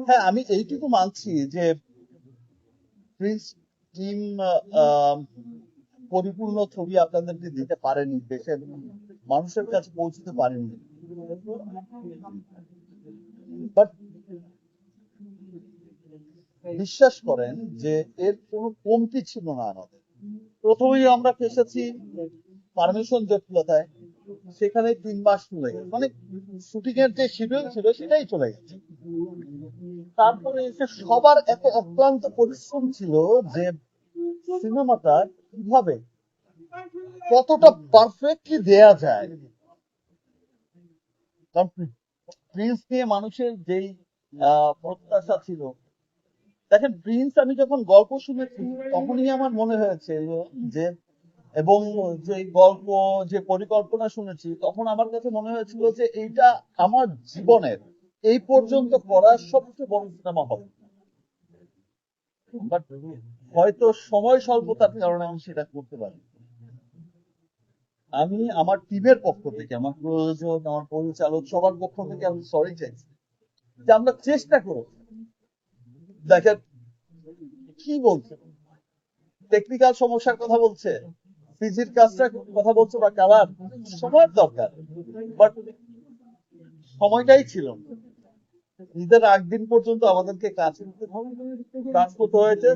হ্যাঁ, আমি এইটুকু মানছি যে প্রিন্স টিম পরিপূর্ণ ছবি আপনাদেরকে দিতে পারেনি, দেশের মানুষের কাছে পৌঁছতে পারেনি। বাট বিশ্বাস করেন যে এর কোনো কমতি ছিল না আমাদের। প্রথমেই আমরা ফেসেছি পারমিশন জটিলতায়, সেখানে 3 মাস চলে গেছে, মানে শুটিং এর যে শিডিউল ছিল সেটাই চলে গেছে। তারপরে এসে সবার এত অক্লান্ত পরিশ্রম ছিল যে সিনেমাটা কিভাবে কতটা পারফেক্টলি দেয়া যায়। কারণ প্রিন্স নিয়ে মানুষের যেই প্রত্যাশা ছিল, দেখেন প্রিন্স আমি যখন গল্প শুনেছি তখনই আমার মনে হয়েছে যে, এবং যে গল্প যে পরিকল্পনা শুনেছি তখন আমার কাছে মনে হয়েছিল যে এইটা আমার জীবনের এই পর্যন্ত করা সবচেয়ে বড় সিনেমা হবে। বাট হয়তো সময় স্বল্পতার কারণে আমি সেটা করতে পারি। আমি আমার টিমের পক্ষ থেকে, আমার প্রযোজক, আমার পরিচালক, সবার পক্ষ থেকে আমি সরি চাইছি যে আমরা চেষ্টা করব। দেখেন কি বলছে, টেকনিক্যাল সমস্যার কথা বলছে, সিজির কাজটা কথা বলছে, বা কালার, সময়ের দরকার। বাট সময়টাই ছিল না। ঈদের আগ দিন পর্যন্ত আমাদেরকে কাজ করতে হয়েছে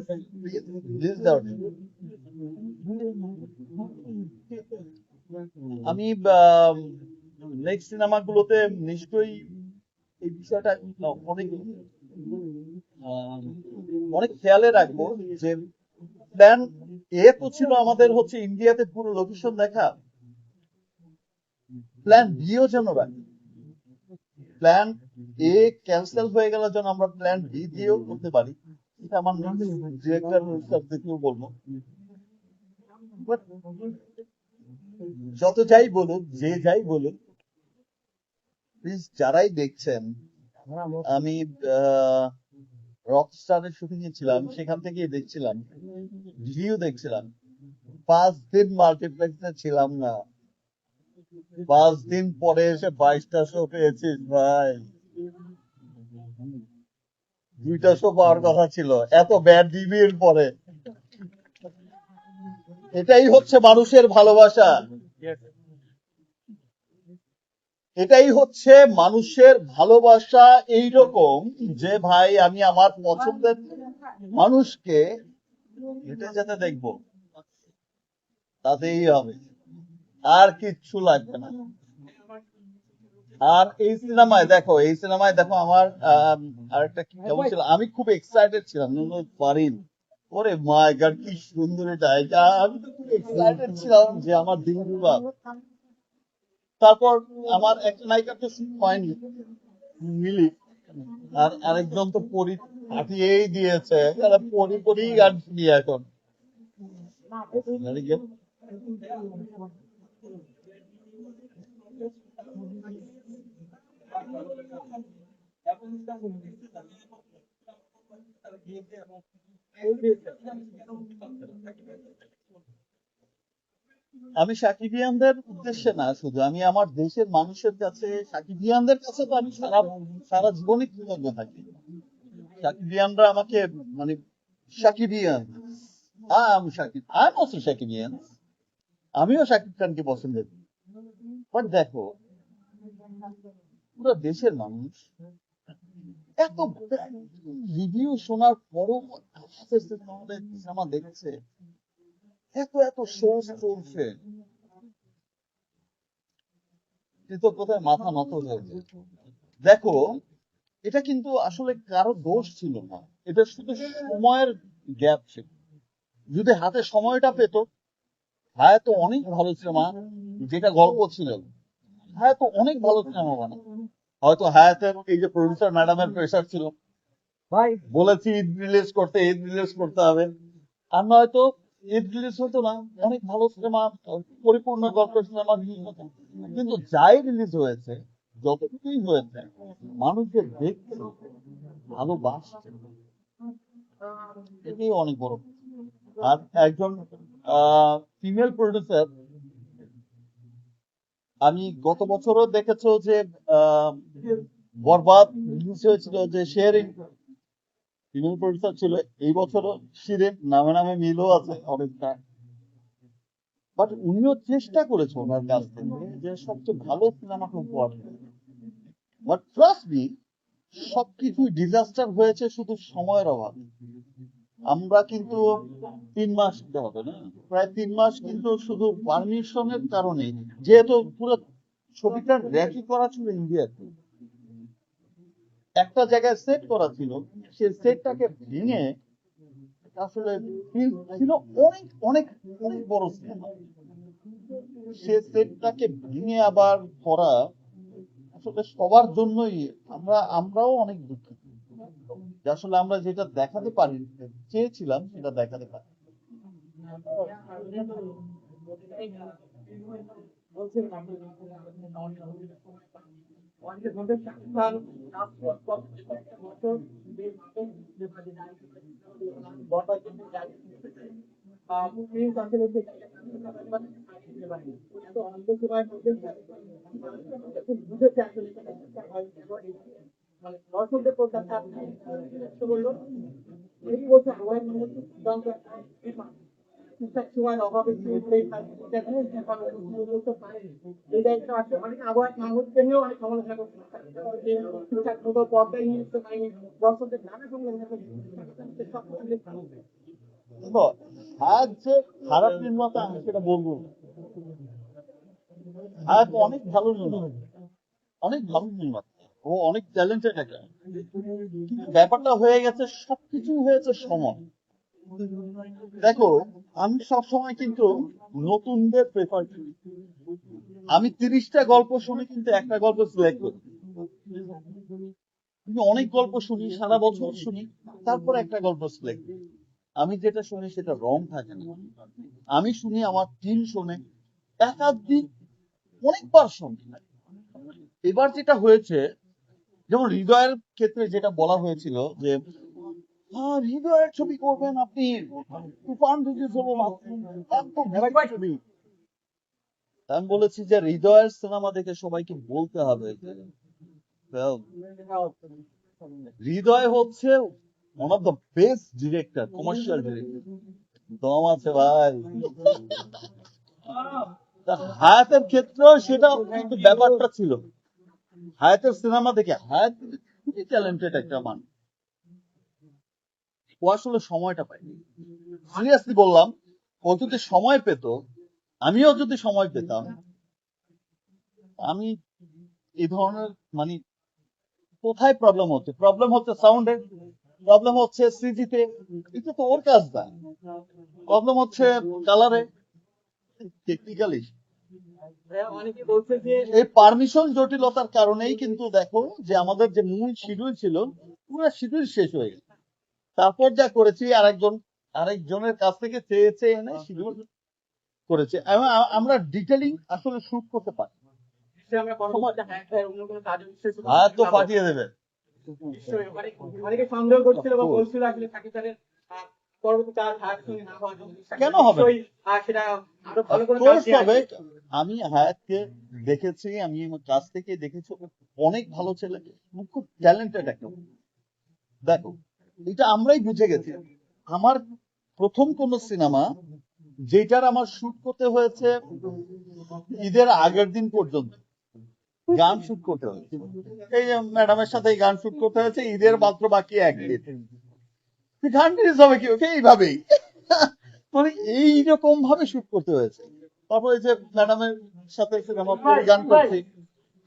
রিলিজ দেওয়ার জন্য। আমি নেক্সট সিনেমাগুলোতে নিশ্চয়ই এই বিষয়টা অনেক অনেক খেয়ালে রাখবো যে প্ল্যান এ তো ছিল আমাদের হচ্ছে ইন্ডিয়াতে পুরো লোকেশন দেখা, প্ল্যান বিও যেন রাখি। প্ল্যান এ ক্যান্সেল হয়ে গেল যেন আমরা প্ল্যান বি দিয়েও করতে পারি। এটা আমার ডিরেক্টর দেখেও বলবো। But যত যাই বলুক, যে যাই বলুক, প্লিজ যারাই দেখছেন, আমি রকস্টারের শুটিং এ ছিলাম, সেখান থেকেই দেখছিলাম, রিভিউ দেখছিলাম। 5 দিন মাল্টিপ্লেক্সে ছিলাম না, 5 দিন পরে এসে 22টা শো পেয়েছিস ভাই। 2টা শো পাওয়ার কথা ছিল এত ব্যাড রিভিউর পরে। এটাই হচ্ছে মানুষের ভালোবাসা, এটাই হচ্ছে মানুষের ভালোবাসা। এইরকম যে ভাই আমি আমার পছন্দের মানুষকে হেঁটে যেতে দেখবো, তাতেই হবে, আর কিচ্ছু লাগবে না। আর এই সিনেমায় দেখো আমার আরেকটা কি কেমন ছিল, আমি খুব এক্সাইটেড ছিলাম পারিন। ওরে মাই গড, কি সুন্দর এটা, আমি তো খুব এক্সাইটেড ছিলাম যে আমার দিলরুবা। তারপর আমার একটা নায়িকা তো হয়নি, মিলি, আর আরেকজন তো পরি ফাটিয়েই দিয়েছে, পরি পরি গান শুনি এখন। Very good. আমি সাকিবিয়ানদের উদ্দেশ্যে না, শুধু আমি আমার দেশের মানুষের কাছে, সাকিবিয়ানদের কাছে তো আমি সারা সারা জীবনই কৃতজ্ঞ থাকি। সাকিবিয়ানরা আমাকে, মানে সাকিবিয়ান, আম সাকিব, আই এম অলসো সাকিবিয়ান, আমিও সাকিব খানকে পছন্দ করি। বাট দেখো, পুরো দেশের মানুষ এত রিভিউ শোনার পরও আমাদের সিনেমা দেখছে, এত এত সোর্স চলছে, কৃতজ্ঞতায় মাথা নত হয়ে যায়। দেখো, এটা কিন্তু আসলে কারো দোষ ছিল না, এটা শুধু সময়ের গ্যাপ ছিল। যদি হাতে সময়টা পেত, হ্যাঁ তো অনেক ভালো সিনেমা, যেটা গল্প ছিল, হ্যাঁ তো অনেক ভালো সিনেমা বানায়। হয়তো হায়াতের এই যে প্রডিউসার ম্যাডামের প্রেশার ছিল, ভাই বলেছি ঈদ রিলিজ করতে হবে, আর নয়তো ঈদ রিলিজ হতো না, অনেক ভালো সিনেমা, পরিপূর্ণ গল্পের সিনেমা রিলিজ হতো। কিন্তু যাই রিলিজ হয়েছে, যতটুকুই হয়েছে, মানুষকে দেখছে, ভালোবাসছে, এটাই অনেক বড়। আর একজন ফিমেল প্রডিউসার, আমি গত বছরও দেখেছো যে আহ, বরবাদ রিলিজ হয়েছিল, যে শেয়ারিং ফিমেল প্রডিউসার ছিল এই বছরও শিরিন, নামে নামে মিলও আছে অনেকটা। বাট উনিও চেষ্টা করেছে ওনার কাছ থেকে যে সবচেয়ে ভালো সিনেমাকে উপহার দেওয়ার। বাট ট্রাস্ট মি, সবকিছুই ডিজাস্টার হয়েছে শুধু সময়ের অভাবে। আমরা কিন্তু 3 মাস দিতে হবে না, প্রায় 3 মাস কিন্তু শুধু পারমিশনের কারণে, যেহেতু পুরো ছবিটা রেডি করা ছিল ইন্ডিয়াতে, একটা জায়গায় সেট করা ছিল, সেই সেটটাকে ভেঙে আসলে film ছিল অনেক অনেক অনেক বড় সিনেমা, সে সেটটাকে ভেঙে আবার করা আসলে সবার জন্যই, আমরাও অনেক দুঃখিত যে আসলে আমরা যেটা দেখাতে পারি চেয়েছিলাম সেটা দেখাতে পারি। দেখো, হায়াত যে খারাপ নির্মাতা আমি সেটা বলবো না। হায়াত অনেক ভালো নির্মাতা, অনেক ভালো নির্মাতা, ও অনেক ট্যালেন্টেড একটা। কিন্তু ব্যাপারটা হয়ে গেছে, সবকিছু হয়েছে সময়। দেখো, আমি সবসময় কিন্তু নতুনদের প্রেফার করি। আমি 30টা গল্প শুনি কিন্তু একটা গল্প সিলেক্ট করি। আমি অনেক গল্প শুনি, সারা বছর শুনি, তারপর একটা গল্প সিলেক্ট করি। আমি যেটা শুনি সেটা রং থাকে না। আমি শুনি, আমার টিম শোনে, একাধিক অনেকবার শুনি। এবার যেটা হয়েছে, যেমন হৃদয়ের ক্ষেত্রে যেটা বলা হয়েছিল যে হ্যাঁ হৃদয়ের ছবি করবেন আপনি, তুফান রিলিজ হলো মাত্র, এত ভেড়াই ছবি। আমি বলেছি যে হৃদয়ের সিনেমা দেখে সবাইকে বলতে হবে যে well, হৃদয় হচ্ছে one of the best director, commercial director, দম আছে ভাই। তা হায়াতের ক্ষেত্রেও সেটা কিন্তু ব্যাপারটা ছিল। হায়াতের সিনেমা দেখে, হায়াত খুবই ট্যালেন্টেড একটা মানুষ, ও আসলে সময়টা পায়নি। সিরিয়াসলি বললাম, ও যদি সময় পেত, আমিও যদি সময় পেতাম, আমি এই ধরনের মানে কোথায় প্রবলেম হচ্ছে? প্রবলেম হচ্ছে সাউন্ডে, প্রবলেম হচ্ছে সিজিতে, এটা তো ওর কাজ না। প্রবলেম হচ্ছে কালারে, টেকনিক্যালি। এই পারমিশন জটিলতার কারণেই কিন্তু দেখো যে আমাদের যে মূল শিডিউল ছিল, পুরো শিডিউল শেষ হয়ে গেছে। তারপর যা করেছি, আরেকজনের কাছ থেকে চেয়ে চেয়ে এনে শিডিউল করেছে, এবং আমরা ডিটেলিং আসলে শুট করতে পারি। হ্যাঁ, তো পাঠিয়ে দেবে। অনেকে সন্দেহ করছিল বা বলছিল আসলে সাকিব খানের পরবর্তী কাজ হায়াতের সঙ্গে না হওয়ার জন্য। কেন হবে না? নিশ্চয়ই সেটা আরো ভালো করে কাজ কোর্স নিয়ে হবে। আসবে। আমি হায়াতকে দেখেছি, আমি আমার কাছ থেকে দেখেছি, ও অনেক ভালো ছেলে, ও খুব ট্যালেন্টেড একটা। দেখো, এটা আমরাই বুঝে গেছি। আমার প্রথম কোন সিনেমা যেটার আমার শুট করতে হয়েছে ঈদের আগের দিন পর্যন্ত, গান শুট করতে হয়েছে, এই যে ম্যাডামের সাথে এই গান শুট করতে হয়েছে, ঈদের মাত্র বাকি একদিন, গান রিলিজ হবে কি ওকে এইভাবেই, মানে এইরকম ভাবে শুট করতে হয়েছে। তারপরে যে ম্যাডামের সাথে সিনেমা পরিগান করছি,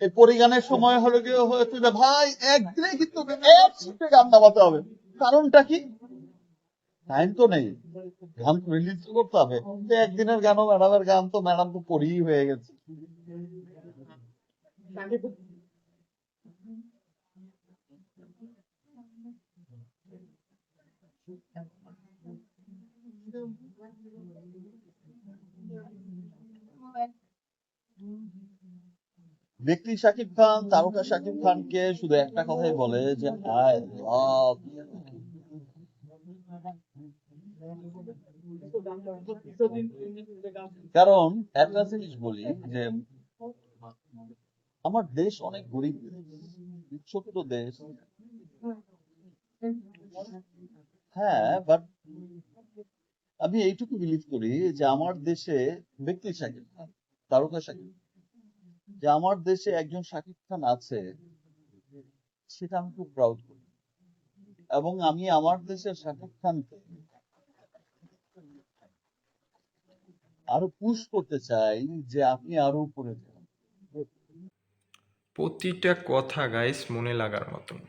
এই পরিগানের সময় হলো কি হয়েছে যে ভাই একদিনে কিন্তু এক শিফটে গান নামাতে হবে। কারণটা কি? টাইম তো নেই, গান রিলিজ করতে হবে। তো একদিনের গানও ম্যাডামের গান তো ম্যাডাম তো পড়েই হয়ে গেছে। সাকিব ব্যক্তি শাকিব খান, তারকা শাকিব খানকে শুধু একটা কথাই বলে যে আই লাভ। কারণ একটা জিনিস বলি যে আমার দেশ অনেক গরিব দেশ, ছোট্ট দেশ, হ্যাঁ, বাট আমি এইটুকু বিলিভ করি যে আমার দেশে ব্যক্তি শাকিব খান, তারকা শাকিব, যে আমার দেশে একজন শাকিব খান আছে, সেটা আমি খুব প্রাউড করি। এবং আমি আমার দেশের শাকিব খানকে আরো পুশ করতে চাই যে আপনি আরো উপরে যান। প্রতিটা কথা গাইস মনে লাগার মতন।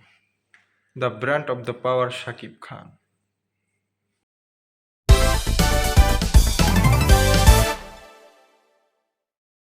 The brand of the power Shakib Khan.